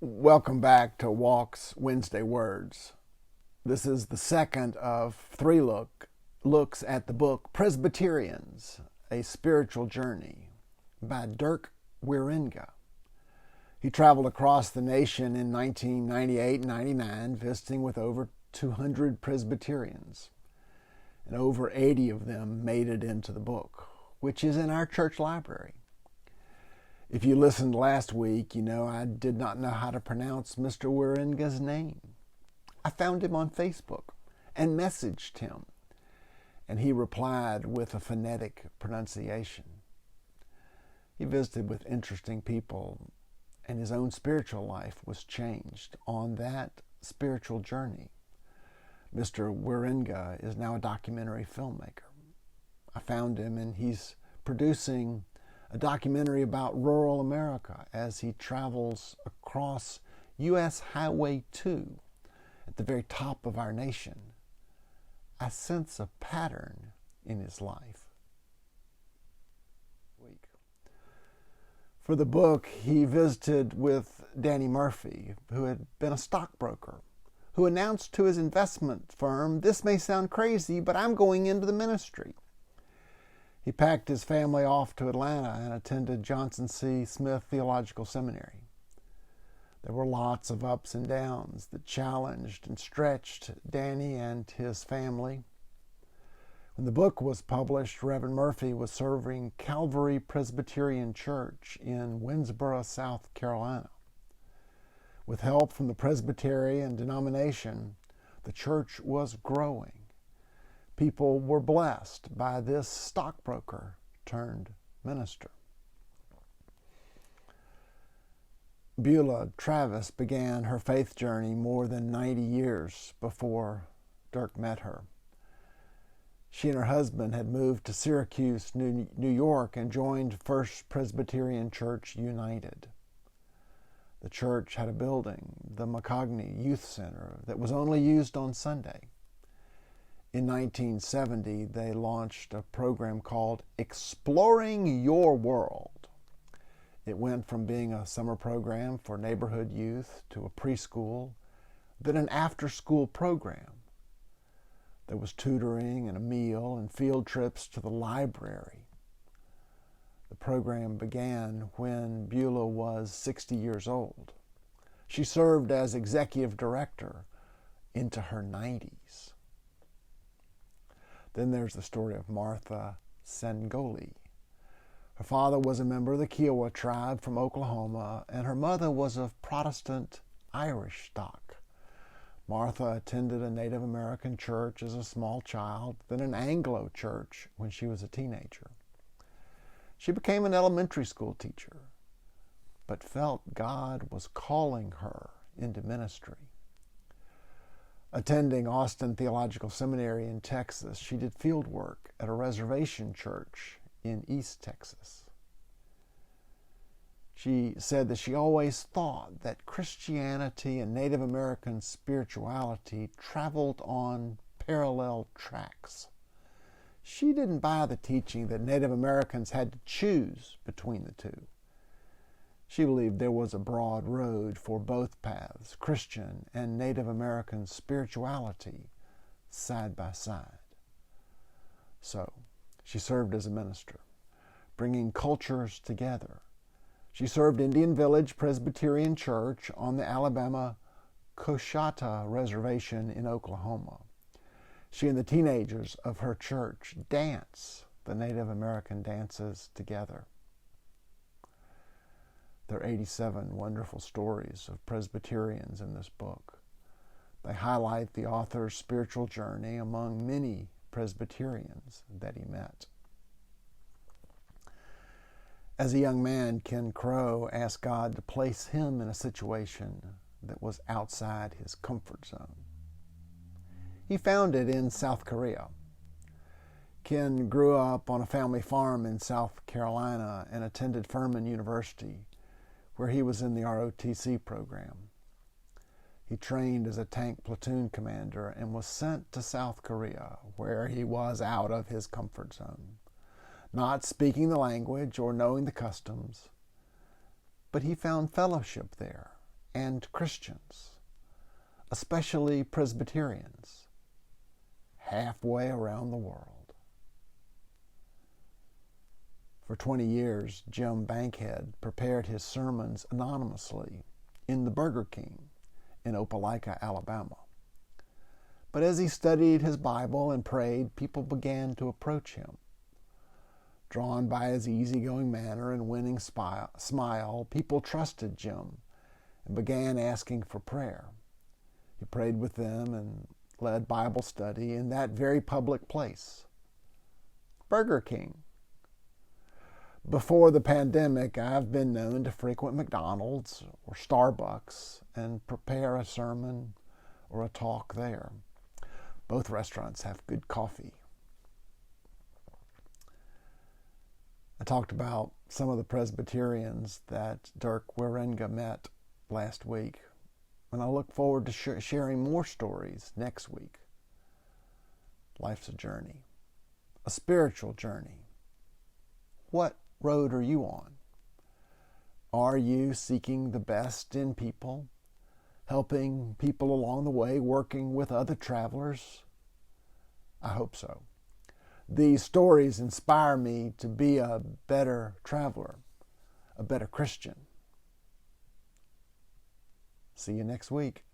Welcome back to Walk's Wednesday Words. This is the second of three looks at the book Presbyterians, A Spiritual Journey by Drik Wierenga. He traveled across the nation in 1998 and 99, visiting with over 200 Presbyterians, and over 80 of them made it into the book, which is in our church library. If you listened last week, you know I did not know how to pronounce Mr. Wierenga's name. I found him on Facebook and messaged him, and he replied with a phonetic pronunciation. He visited with interesting people, and his own spiritual life was changed on that spiritual journey. Mr. Wierenga is now a documentary filmmaker. I found him, and he's producing a documentary about rural America as he travels across U.S. Highway 2 at the very top of our nation. I sense a pattern in his life. For the book, he visited with Danny Murphy, who had been a stockbroker, who announced to his investment firm, "This may sound crazy, but I'm going into the ministry." He packed his family off to Atlanta and attended Johnson C. Smith Theological Seminary. There were lots of ups and downs that challenged and stretched Danny and his family. When the book was published, Reverend Murphy was serving Calvary Presbyterian Church in Winnsboro, South Carolina. With help from the Presbyterian denomination, the church was growing. People were blessed by this stockbroker turned minister. Beulah Travis began her faith journey more than 90 years before Drik met her. She and her husband had moved to Syracuse, New York, and joined First Presbyterian Church United. The church had a building, the McCogny Youth Center, that was only used on Sunday. In 1970, they launched a program called Exploring Your World. It went from being a summer program for neighborhood youth to a preschool, then an after-school program. There was tutoring and a meal and field trips to the library. The program began when Beulah was 60 years old. She served as executive director into her 90s. Then there's the story of Martha Sangoli. Her father was a member of the Kiowa tribe from Oklahoma, and her mother was of Protestant Irish stock. Martha attended a Native American church as a small child, then an Anglo church when she was a teenager. She became an elementary school teacher, but felt God was calling her into ministry. Attending Austin Theological Seminary in Texas, she did field work at a reservation church in East Texas. She said that she always thought that Christianity and Native American spirituality traveled on parallel tracks. She didn't buy the teaching that Native Americans had to choose between the two. She believed there was a broad road for both paths, Christian and Native American spirituality, side by side. So, she served as a minister, bringing cultures together. She served Indian Village Presbyterian Church on the Alabama Coshata Reservation in Oklahoma. She and the teenagers of her church dance the Native American dances together. There are 87 wonderful stories of Presbyterians in this book. They highlight the author's spiritual journey among many Presbyterians that he met. As a young man, Ken Crow asked God to place him in a situation that was outside his comfort zone. He found it in South Korea. Ken grew up on a family farm in South Carolina and attended Furman University, where he was in the ROTC program. He trained as a tank platoon commander and was sent to South Korea, where he was out of his comfort zone, not speaking the language or knowing the customs. But he found fellowship there and Christians, especially Presbyterians, halfway around the world. For 20 years, Jim Bankhead prepared his sermons anonymously in the Burger King in Opelika, Alabama. But as he studied his Bible and prayed, people began to approach him. Drawn by his easygoing manner and winning smile, people trusted Jim and began asking for prayer. He prayed with them and led Bible study in that very public place, Burger King. Before the pandemic, I've been known to frequent McDonald's or Starbucks and prepare a sermon or a talk there. Both restaurants have good coffee. I talked about some of the Presbyterians that Drik Wierenga met last week, and I look forward to sharing more stories next week. Life's a journey, a spiritual journey. What road are you on? Are you seeking the best in people, helping people along the way, working with other travelers? I hope so. These stories inspire me to be a better traveler, a better Christian. See you next week.